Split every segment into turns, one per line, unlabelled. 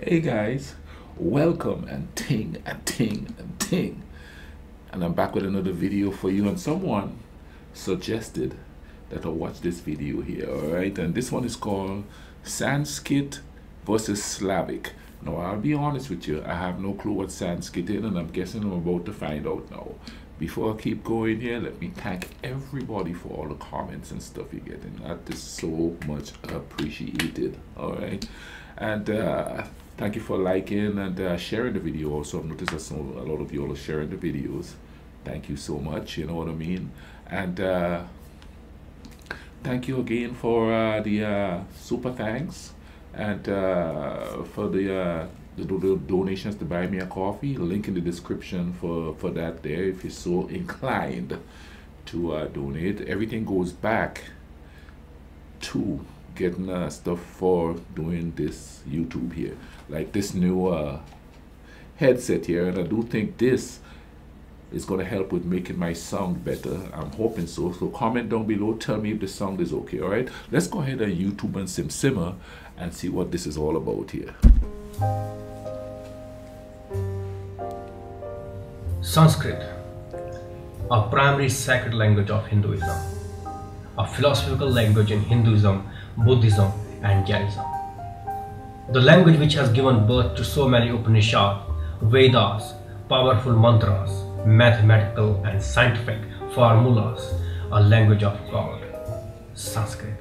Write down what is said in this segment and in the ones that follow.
Hey guys, welcome and ting and ting and ting. And I'm back with another video for you, and someone suggested that I watch this video here, alright? And this one is called Sanskrit versus Slavic. Now I'll be honest with you, I have no clue what Sanskrit is, and I'm guessing I'm about to find out now. Before I keep going here, let me thank everybody for all the comments and stuff you're getting. That is so much appreciated, alright? And thank you for liking and sharing the video. Also, I've noticed that a lot of you all are sharing the videos. Thank you so much, you know what I mean? And thank you again for the super thanks and for the donations to buy me a coffee. Link in the description for that there if you're so inclined to donate. Everything goes back to getting stuff for doing this YouTube here, like this new headset here, and I do think this is going to help with making my sound better. I'm hoping so. So comment down below, tell me if the sound is okay. All right, let's go ahead and YouTube and simmer and see what this is all about here.
Sanskrit, a primary sacred language of Hinduism, a philosophical language in Hinduism, Buddhism and Jainism. The language which has given birth to so many Upanishads, Vedas, powerful mantras, mathematical and scientific formulas, a language of God, Sanskrit.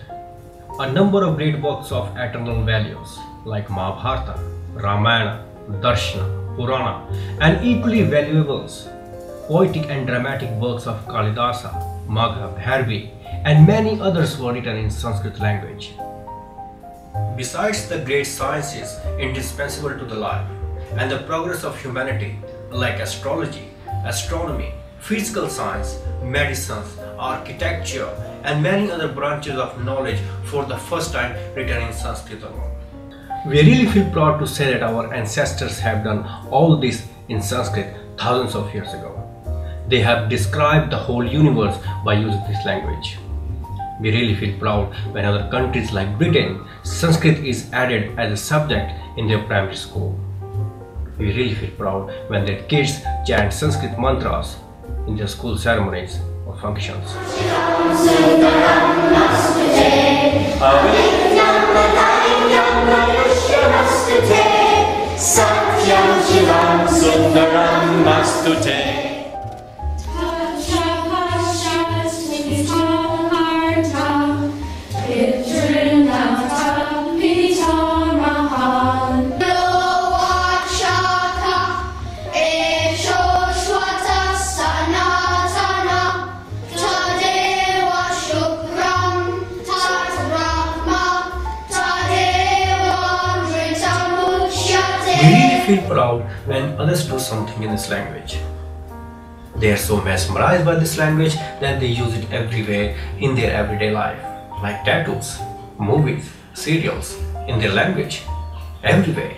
A number of great works of eternal values like Mahabharata, Ramayana, Darshana, Purana, and equally valuable poetic and dramatic works of Kalidasa, Magha, Bhairavi, and many others were written in Sanskrit language. Besides the great sciences indispensable to the life and the progress of humanity like astrology, astronomy, physical science, medicine, architecture, and many other branches of knowledge for the first time written in Sanskrit alone. We really feel proud to say that our ancestors have done all this in Sanskrit thousands of years ago. They have described the whole universe by using this language. We really feel proud when other countries like Britain, Sanskrit is added as a subject in their primary school. We really feel proud when their kids chant Sanskrit mantras in their school ceremonies or functions. We really feel proud when others do something in this language. They are so mesmerized by this language that they use it everywhere in their everyday life, like tattoos, movies, serials, in their language, everywhere.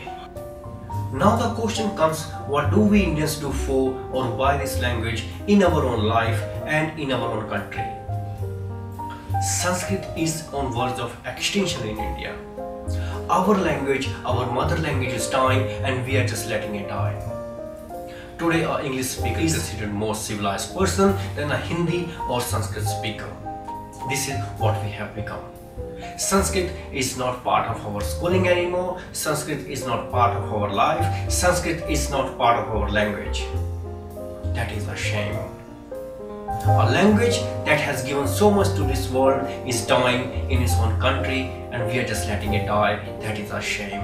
Now the question comes, what do we Indians do for or by this language in our own life and in our own country? Sanskrit is on verge of extinction in India. Our language, our mother language is dying and we are just letting it die. Today our English speaker is considered more civilized person than a Hindi or Sanskrit speaker. This is what we have become. Sanskrit is not part of our schooling anymore. Sanskrit is not part of our life. Sanskrit is not part of our language. That is a shame. A language that has given so much to this world is dying in its own country and we are just letting it die. That is a shame.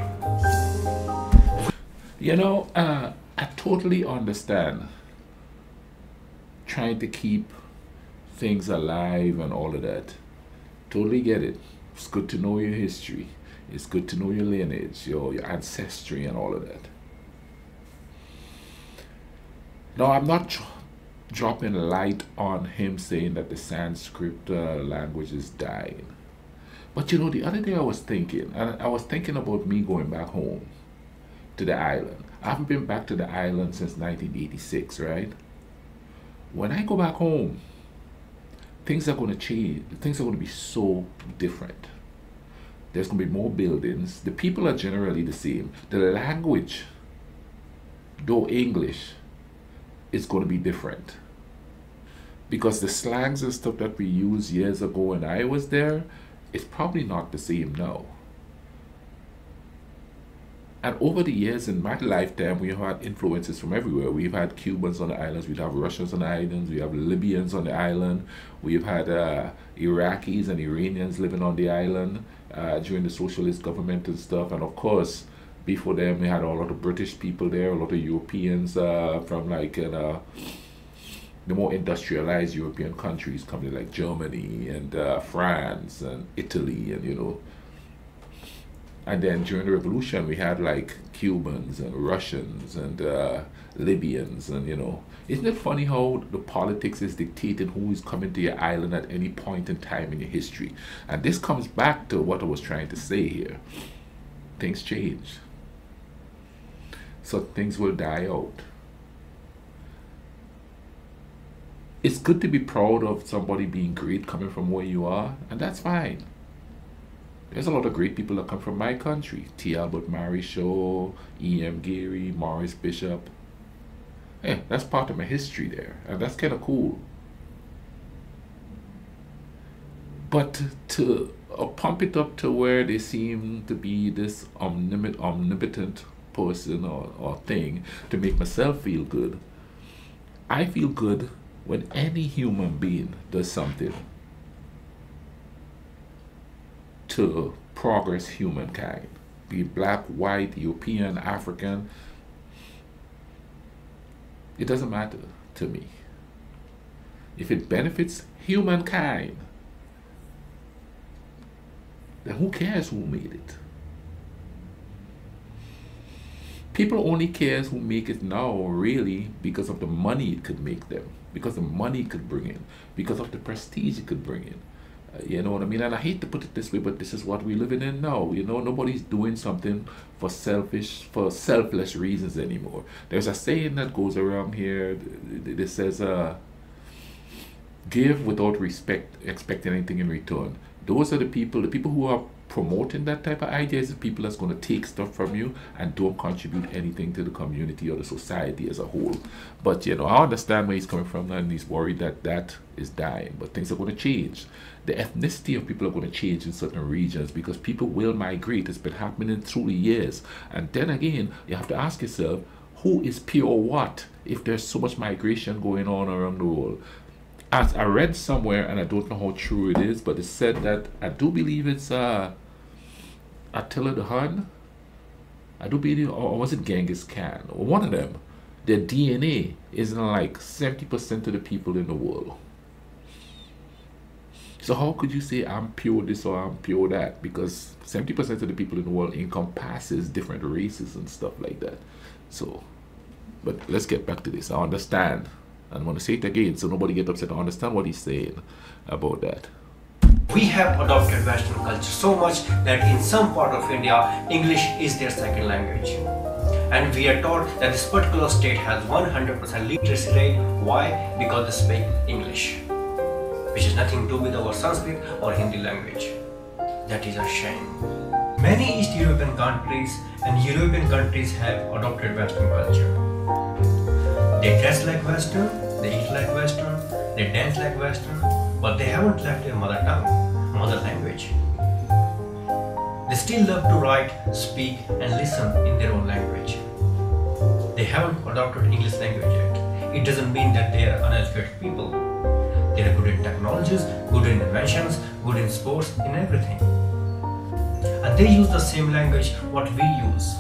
You know, I totally understand trying to keep things alive and all of that. Totally get it. It's good to know your history. It's good to know your lineage, your ancestry and all of that. No, I'm not dropping light on him saying that the Sanskrit language is dying. But you know, the other day I was thinking about me going back home to the island. I haven't been back to the island since 1986, right? When I go back home, things are going to change. Things are going to be so different. There's going to be more buildings. The people are generally the same. The language, though English, is going to be different. Because the slangs and stuff that we used years ago when I was there, it's probably not the same now. And over the years in my lifetime, we've had influences from everywhere. We've had Cubans on the islands, we have Russians on the islands, we have Libyans on the island, we've had Iraqis and Iranians living on the island during the socialist government and stuff. And of course, before them, we had a lot of British people there, a lot of Europeans from like the more industrialized European countries coming, like Germany and France and Italy, and you know. And then during the revolution, we had like Cubans and Russians and Libyans, and you know. Isn't it funny how the politics is dictating who is coming to your island at any point in time in your history? And this comes back to what I was trying to say here. Things change. So things will die out. It's good to be proud of somebody being great coming from where you are, and that's fine. There's a lot of great people that come from my country. T. Albert Mary Shaw, E.M. Gary, Morris Bishop. Yeah, that's part of my history there, and that's kind of cool. But to pump it up to where they seem to be this omnipotent person or thing to make myself feel good. I feel good when any human being does something to progress humankind, be it black, white, European, African. It doesn't matter to me. If it benefits humankind, then who cares who made it? People only cares who make it now, really, because of the money it could make them, because the money it could bring in, because of the prestige it could bring in. You know what I mean? And I hate to put it this way, but this is what we're living in now. You know, nobody's doing something for selfless reasons anymore. There's a saying that goes around here that says, give without expecting anything in return. Those are the people who are promoting that type of ideas, the people that's going to take stuff from you and don't contribute anything to the community or the society as a whole. But you know, I understand where he's coming from, and he's worried that that is dying, but things are going to change. The ethnicity of people are going to change in certain regions because people will migrate. It's been happening through the years. And then again, you have to ask yourself, who is pure what if there's so much migration going on around the world? As I read somewhere, and I don't know how true it is, but it said that, I do believe it's Attila the Hun, I do believe, or was it Genghis Khan, or one of them, their DNA is in like 70% of the people in the world. So how could you say I'm pure this or I'm pure that? Because 70% of the people in the world encompasses different races and stuff like that. So, but let's get back to this. I understand. And I'm going to say it again so nobody get upset. I understand what he's saying about that.
We have adopted Western culture so much that in some part of India, English is their second language. And we are taught that this particular state has 100% literacy rate. Why? Because they speak English, which has nothing to do with our Sanskrit or Hindi language. That is a shame. Many East European countries and European countries have adopted Western culture. They dress like Western, they eat like Western, they dance like Western, but they haven't left their mother tongue, mother language. They still love to write, speak and listen in their own language. They haven't adopted English language yet. It doesn't mean that they are uneducated people. They are good in technologies, good in inventions, good in sports, in everything. And they use the same language what we use.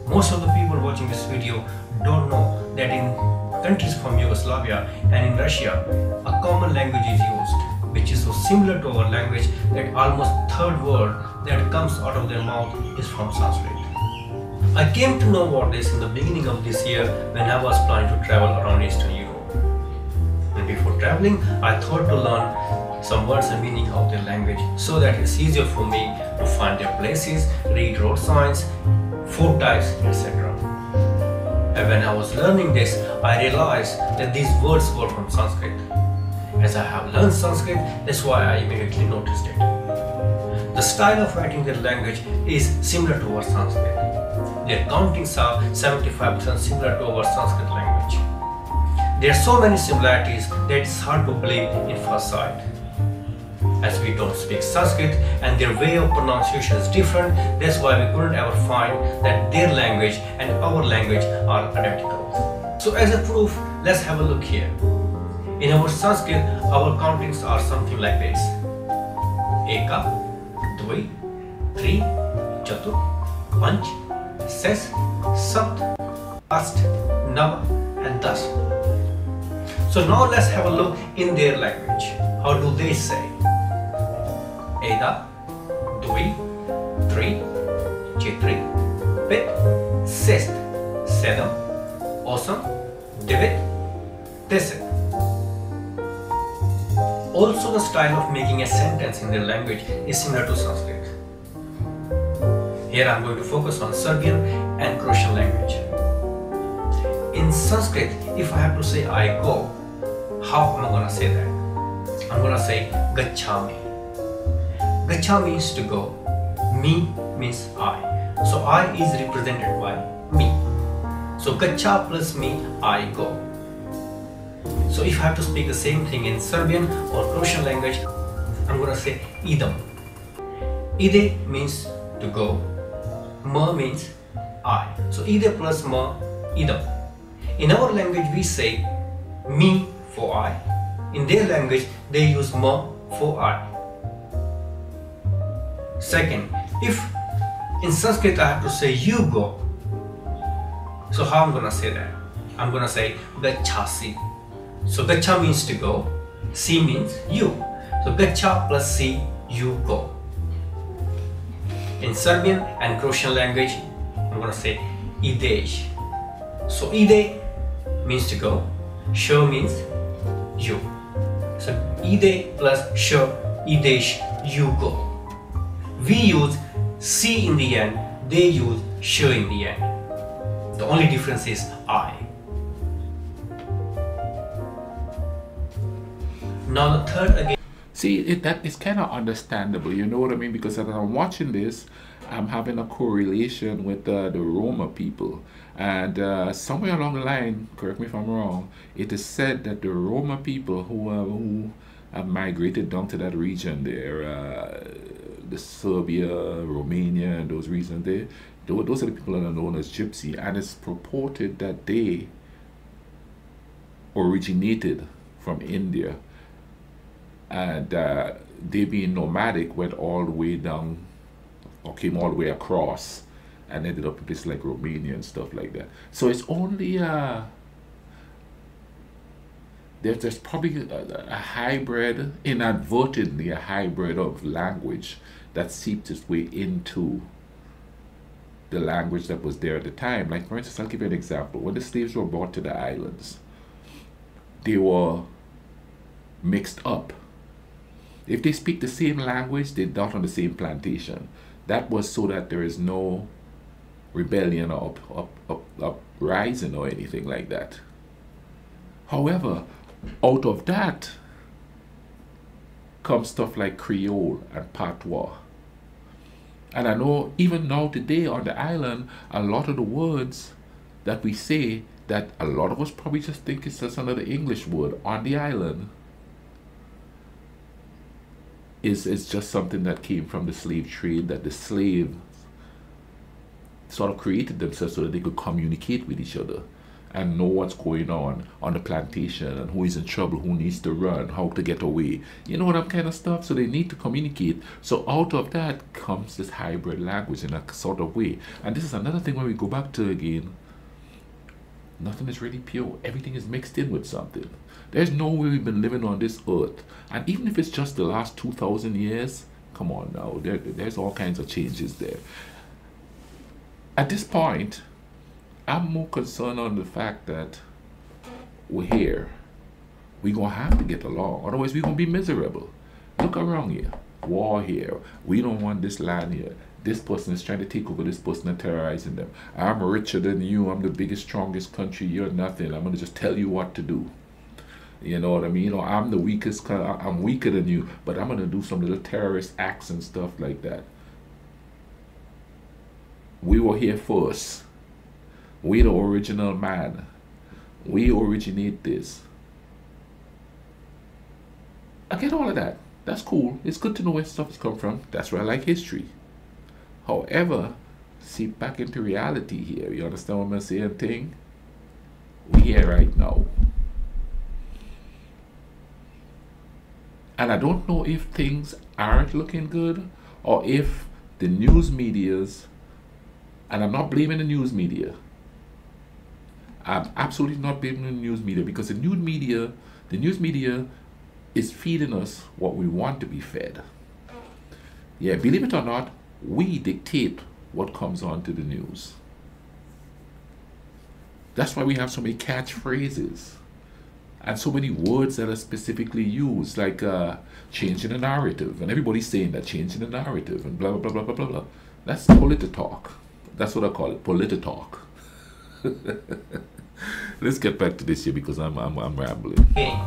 Most of the people watching this video don't know that in countries from Yugoslavia and in Russia, a common language is used, which is so similar to our language that almost third word that comes out of their mouth is from Sanskrit. I came to know about this in the beginning of this year when I was planning to travel around Eastern Europe. And before traveling, I thought to learn some words and meaning of their language so that it's easier for me to find their places, read road signs, food types, etc. And when I was learning this, I realized that these words were from Sanskrit. As I have learned Sanskrit, that's why I immediately noticed it. The style of writing their language is similar to our Sanskrit. Their countings are 75% similar to our Sanskrit language. There are so many similarities that it's hard to believe in first sight. As we don't speak Sanskrit and their way of pronunciation is different, that's why we couldn't ever find that their language and our language are identical. So as a proof, let's have a look here. In our Sanskrit, our countings are something like this. Eka, Dvai, Tri, Chatur, Panch, Ses, Sapt, Ast, Nav and Das. So now let's have a look in their language. How do they say? Eda, Dvi, Tri, Chitri, Pit, Sist, Sedam, Osam, Divit, Tisit. Also the style of making a sentence in their language is similar to Sanskrit. Here I am going to focus on Serbian and Croatian language. In Sanskrit, if I have to say I go, how am I going to say that? I'm going to say Gachami. Gacha means to go, me means I. So I is represented by me. So Gacha plus me, I go. So if I have to speak the same thing in Serbian or Croatian language, I'm going to say idam. Ide means to go, ma means I. So ide plus ma, idam. In our language we say me for I. In their language they use ma for I. Second, if in Sanskrit I have to say you go, so how I'm gonna say that? I'm gonna say gachasi. So gacha means to go, si means you. So gacha plus si, you go. In Serbian and Croatian language, I'm gonna say ideš. So ide means to go, šo means you. So ide plus šo, ideš, you go. We use si in the end, they use šo in the end. The only difference is I. Now the third again.
See, that is kind of understandable, you know what I mean? Because as I'm watching this, I'm having a correlation with the Roma people. And somewhere along the line, correct me if I'm wrong, it is said that the Roma people who have migrated down to that region there, the Serbia, Romania, and those regions there, those are the people that are known as Gypsy. And it's purported that they originated from India. And they being nomadic went all the way down, or came all the way across, and ended up in places like Romania and stuff like that. So it's only there's probably a hybrid, inadvertently a hybrid of language that seeped its way into the language that was there at the time. Like for instance, I'll give you an example. When the slaves were brought to the islands, they were mixed up. If they speak the same language, they're not on the same plantation. That was so that there is no rebellion or uprising or anything like that. However, out of that comes stuff like Creole and Patois. And I know even now today on the island, a lot of the words that we say that a lot of us probably just think it's just another English word on the island is just something that came from the slave trade, that the slaves sort of created themselves so that they could communicate with each other and know what's going on the plantation and who is in trouble, who needs to run, how to get away. You know that kind of stuff? So they need to communicate. So out of that comes this hybrid language in a sort of way. And this is another thing when we go back to again, nothing is really pure. Everything is mixed in with something. There's no way we've been living on this earth. And even if it's just the last 2,000 years, come on now, there's all kinds of changes there. At this point, I'm more concerned on the fact that we're here. We're going to have to get along. Otherwise, we're going to be miserable. Look around here. War here. We don't want this land here. This person is trying to take over this person and terrorizing them. I'm richer than you. I'm the biggest, strongest country. You're nothing. I'm going to just tell you what to do. You know what I mean? Or I'm the weakest, I'm weaker than you, but I'm going to do some little terrorist acts and stuff like that. We were here first. We the original man. We originate this. I get all of that. That's cool. It's good to know where stuff has come from. That's where I like history. However, see back into reality here. You understand what I'm saying? Thing? We here right now. And I don't know if things aren't looking good or if the news medias, and I'm not blaming the news media. I'm absolutely not blaming the news media, because the news media is feeding us what we want to be fed. Yeah, believe it or not, we dictate what comes onto the news. That's why we have so many catchphrases and so many words that are specifically used, like changing the narrative, and everybody's saying that, changing the narrative, and blah blah blah blah blah blah. That's polititalk. That's what I call it, polititalk. Let's get back to this here, because I'm rambling.
Okay.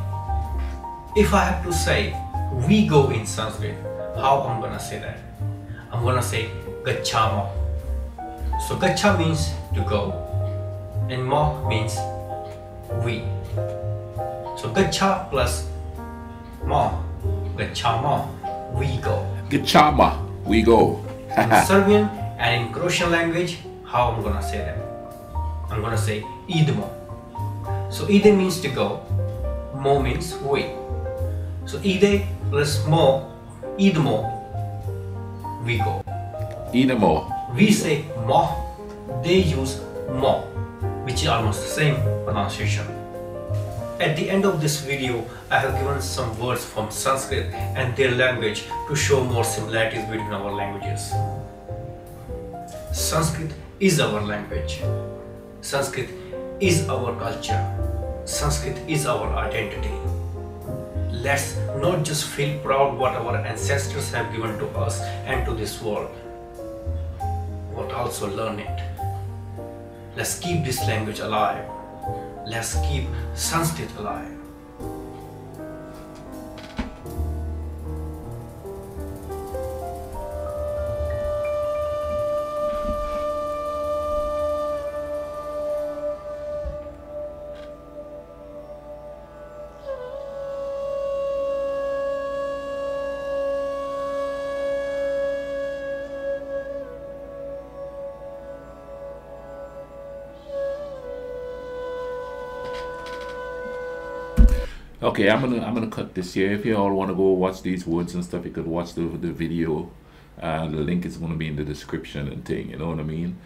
If I have to say we go in Sanskrit, how I'm gonna say that? I'm gonna say gachama. So gacha means to go, and ma means we. So gacha plus ma, gachama, we go.
Gachama, we go.
In Serbian and in Croatian language, how I'm gonna say that? I'm gonna say idemo. So ide means to go, mo means we. So ide plus mo, idemo, we go.
Idemo.
We say mo, they use mo, which is almost the same pronunciation. At the end of this video, I have given some words from Sanskrit and their language to show more similarities between our languages. Sanskrit is our language. Sanskrit is our culture. Sanskrit is our identity. Let's not just feel proud what our ancestors have given to us and to this world, but also learn it. Let's keep this language alive. Let's keep Sanskrit alive.
Okay, I'm gonna cut this here. If you all want to go watch these words and stuff, you could watch the video. The link is gonna be in the description and thing. You know what I mean?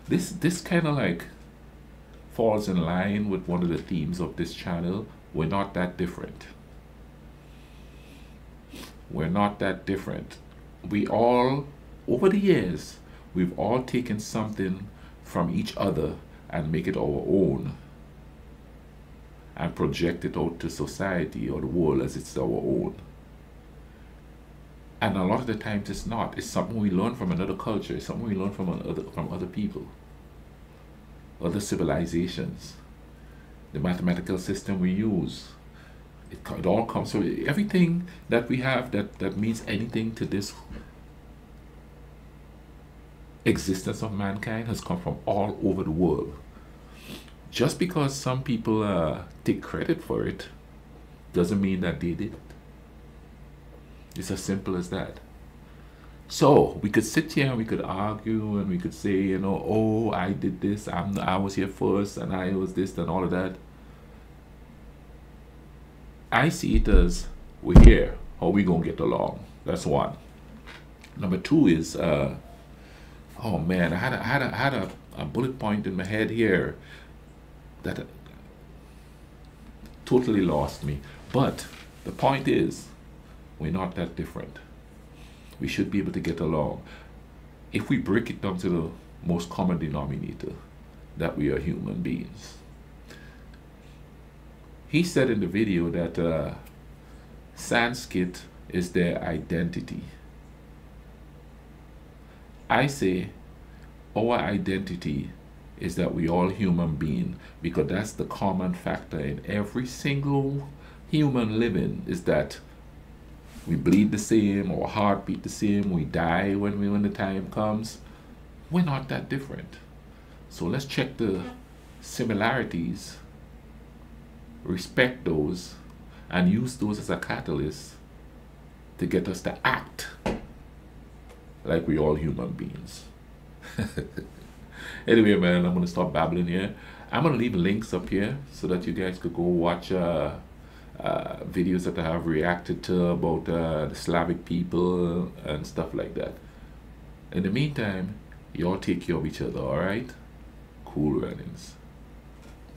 This kind of like falls in line with one of the themes of this channel. We're not that different. We're not that different. We all, over the years, we've all taken something from each other and make it our own, and project it out to society or the world as it's our own. And a lot of the times it's not. It's something we learn from another culture. It's something we learn from other people, other civilizations. The mathematical system we use, it all comes from everything that we have that means anything to this existence of mankind has come from all over the world. Just because some people take credit for it doesn't mean that they did it. It's as simple as that. So we could sit here and we could argue and we could say, you know, oh, I did this, I was here first and I was this and all of that. I see it as we're here. How we gonna get along? That's one. Number two is, oh man, I had a bullet point in my head here that totally lost me. But the point is, we're not that different. We should be able to get along if we break it down to the most common denominator, that we are human beings. He said in the video that Sanskrit is their identity. I say our identity is that we all human being, because that's the common factor in every single human living, is that we bleed the same, our heart beat the same, we die when the time comes. We're not that different. So let's check the similarities, respect those, and use those as a catalyst to get us to act like we all human beings. Anyway, man, I'm gonna stop babbling here. I'm gonna leave links up here so that you guys could go watch videos that I have reacted to about the Slavic people and stuff like that. In the meantime, y'all take care of each other, alright? Cool runnings.